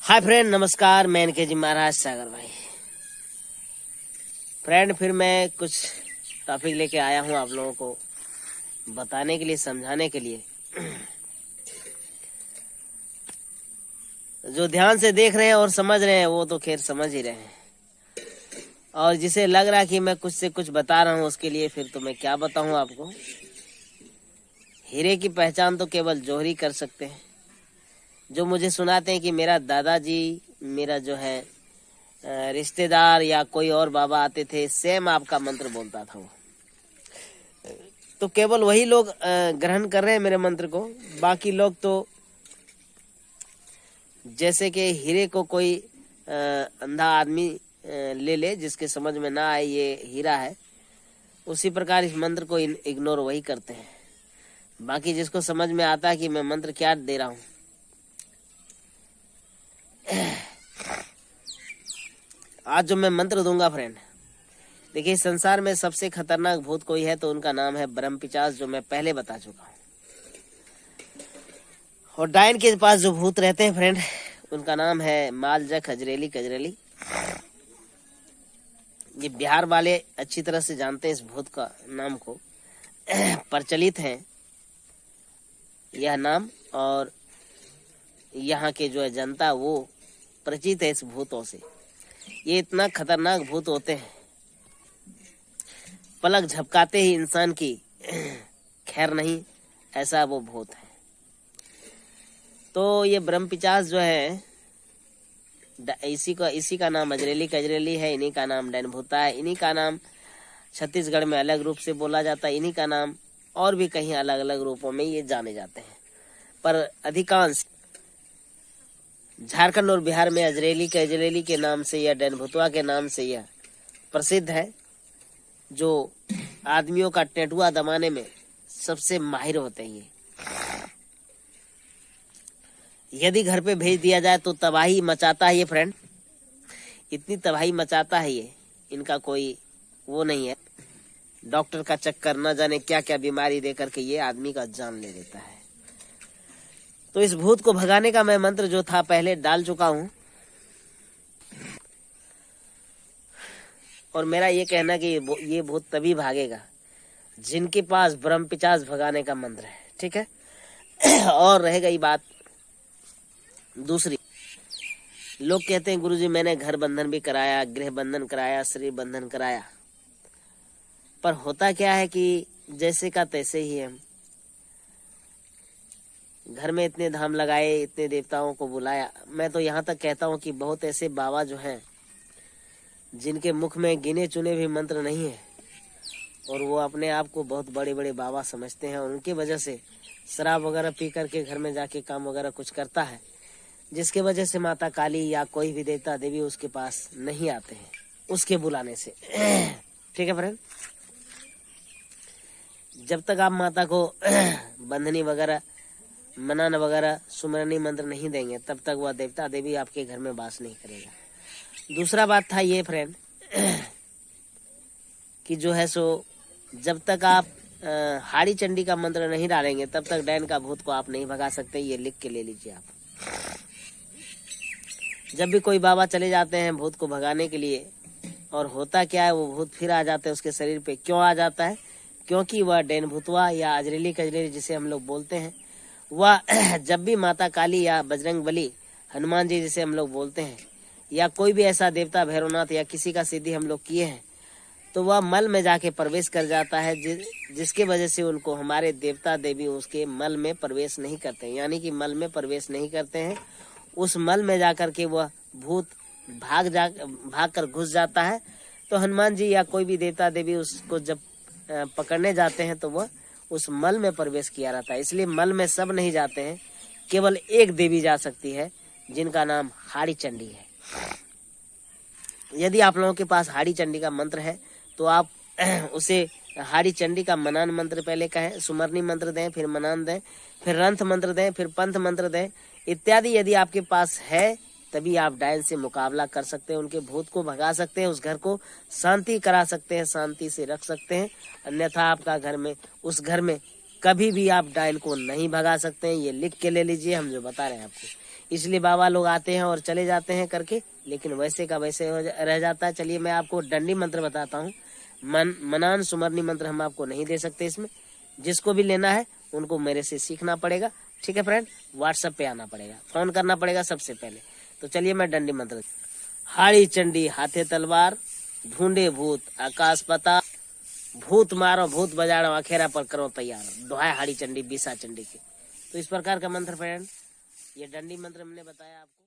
Hi friend, नमस्कार। मैं इनके जी महाराज सागर भाई। फ्रेंड, फिर मैं कुछ टॉपिक लेके आया हूँ आप लोगों को बताने के लिए, समझाने के लिए। जो ध्यान से देख रहे हैं और समझ रहे हैं वो तो खैर समझ ही रहे हैं, और जिसे लग रहा है कि मैं कुछ से कुछ बता रहा हूँ उसके लिए फिर तो मैं क्या बताऊँ आपको। हीरे की पहचान तो केवल जौहरी कर सकते हैं। जो मुझे सुनाते हैं कि मेरा दादाजी, मेरा जो है रिश्तेदार या कोई और बाबा आते थे, सेम आपका मंत्र बोलता था वो, तो केवल वही लोग ग्रहण कर रहे हैं मेरे मंत्र को। बाकी लोग तो जैसे कि हीरे को कोई अंधा आदमी ले ले, जिसके समझ में ना आए ये हीरा है, उसी प्रकार इस मंत्र को इग्नोर वही करते हैं। बाकी जिसको समझ में आता है कि मैं मंत्र क्या दे रहा हूँ। आज जो मैं मंत्र दूंगा फ्रेंड, देखिए, संसार में सबसे खतरनाक भूत कोई है तो उनका नाम है ब्रह्मपिशाच, जो मैं पहले बता चुका हूँ। और डायन के पास जो भूत रहते हैं फ्रेंड, उनका नाम है मालजख, हजरेली, कजरेली। ये बिहार वाले अच्छी तरह से जानते हैं इस भूत का नाम को, प्रचलित है यह नाम, और यहाँ के जो है जनता वो परिचित है इस भूतों से। ये इतना खतरनाक भूत होते हैं, पलक झपकाते ही इंसान की खैर नहीं, ऐसा वो भूत है। तो ये ब्रह्मपिशाच जो है, इसी का नाम अजरेली कजरेली है, इन्हीं का नाम डैन भूता है, इन्हीं का नाम छत्तीसगढ़ में अलग रूप से बोला जाता है, इन्हीं का नाम और भी कहीं अलग अलग रूपों में ये जाने जाते हैं। पर अधिकांश झारखंड और बिहार में अजरेली कजरेली के नाम से या डैन भूतवा के नाम से यह प्रसिद्ध है, जो आदमियों का टेटुआ दबाने में सबसे माहिर होते हैं। ये यदि घर पे भेज दिया जाए तो तबाही मचाता है ये फ्रेंड, इतनी तबाही मचाता है ये, इनका कोई वो नहीं है। डॉक्टर का चक्कर, न जाने क्या क्या बीमारी दे करके ये आदमी का जान ले लेता है। तो इस भूत को भगाने का मैं मंत्र जो था पहले डाल चुका हूं, और मेरा ये कहना कि ये भूत तभी भागेगा जिनके पास ब्रह्मपिशाच भगाने का मंत्र है, ठीक है। और रह गई बात दूसरी, लोग कहते हैं गुरुजी मैंने घर बंधन भी कराया, गृह बंधन कराया, शरीर बंधन कराया, पर होता क्या है कि जैसे का तैसे ही है। घर में इतने धाम लगाए, इतने देवताओं को बुलाया, मैं तो यहाँ तक कहता हूँ कि बहुत ऐसे बाबा जो हैं जिनके मुख में गिने चुने भी मंत्र नहीं है, और वो अपने आप को बहुत बड़े बड़े बाबा समझते हैं, और उनकी वजह से शराब वगैरह पी करके घर में जाके काम वगैरह कुछ करता है, जिसके वजह से माता काली या कोई भी देवता देवी उसके पास नहीं आते हैं उसके बुलाने से। ठीक है फ्रेंड, जब तक आप माता को बंधनी वगैरह, मनान वगैरह, सुमरनी मंत्र नहीं देंगे, तब तक वह देवता देवी आपके घर में वास नहीं करेगा। दूसरा बात था ये फ्रेंड कि जो है सो जब तक आप हाड़ी चंडी का मंत्र नहीं डालेंगे तब तक डैन का भूत को आप नहीं भगा सकते। ये लिख के ले लीजिए आप। जब भी कोई बाबा चले जाते हैं भूत को भगाने के लिए, और होता क्या है, वो भूत फिर आ जाते हैं उसके शरीर पे। क्यों आ जाता है? क्योंकि वह डैन भूतवा या अजरेली कजरेली जिसे हम लोग बोलते हैं, वह जब भी माता काली या बजरंग बली, हनुमान जी जिसे हम लोग बोलते हैं, या कोई भी ऐसा देवता, भैरवनाथ या किसी का सिद्धि हम लोग किए हैं, तो वह मल में जाके प्रवेश कर जाता है, जिसके वजह से उनको हमारे देवता देवी उसके मल में प्रवेश नहीं करते हैं, यानी कि मल में प्रवेश नहीं करते हैं। उस मल में जाकर के वह भूत भाग कर घुस जाता है। तो हनुमान जी या कोई भी देवता देवी उसको जब पकड़ने जाते हैं तो वह उस मल में प्रवेश किया रहता है। इसलिए मल में सब नहीं जाते हैं, केवल एक देवी जा सकती है जिनका नाम हाड़ी चंडी है। यदि आप लोगों के पास हाड़ी चंडी का मंत्र है तो आप उसे हाड़ी चंडी का मनान मंत्र पहले कहें, सुमरनी मंत्र दें, फिर मनान दें, फिर रंथ मंत्र दें, फिर पंथ मंत्र दें इत्यादि। यदि आपके पास है तभी आप डायन से मुकाबला कर सकते हैं, उनके भूत को भगा सकते हैं, उस घर को शांति करा सकते हैं, शांति से रख सकते हैं। अन्यथा आपका घर में, उस घर में कभी भी आप डायन को नहीं भगा सकते हैं। ये लिख के ले लीजिए, हम जो बता रहे हैं आपको। इसलिए बाबा लोग आते हैं और चले जाते हैं करके, लेकिन वैसे का वैसे रह जाता है। चलिए मैं आपको डंडी मंत्र बताता हूँ। मनान सुमरनी मंत्र हम आपको नहीं दे सकते इसमें। जिसको भी लेना है उनको मेरे से सीखना पड़ेगा, ठीक है फ्रेंड। व्हाट्सएप पे आना पड़ेगा, फोन करना पड़ेगा सबसे पहले। तो चलिए मैं डंडी मंत्र। हाड़ी चंडी हाथे तलवार, ढूंढे भूत आकाश पता, भूत मारो भूत बजाड़ो अखेरा पर करो तैयार, दोहाय हाड़ी चंडी बीसा चंडी के। तो इस प्रकार का मंत्र फ्रेंड, ये डंडी मंत्र हमने बताया आपको।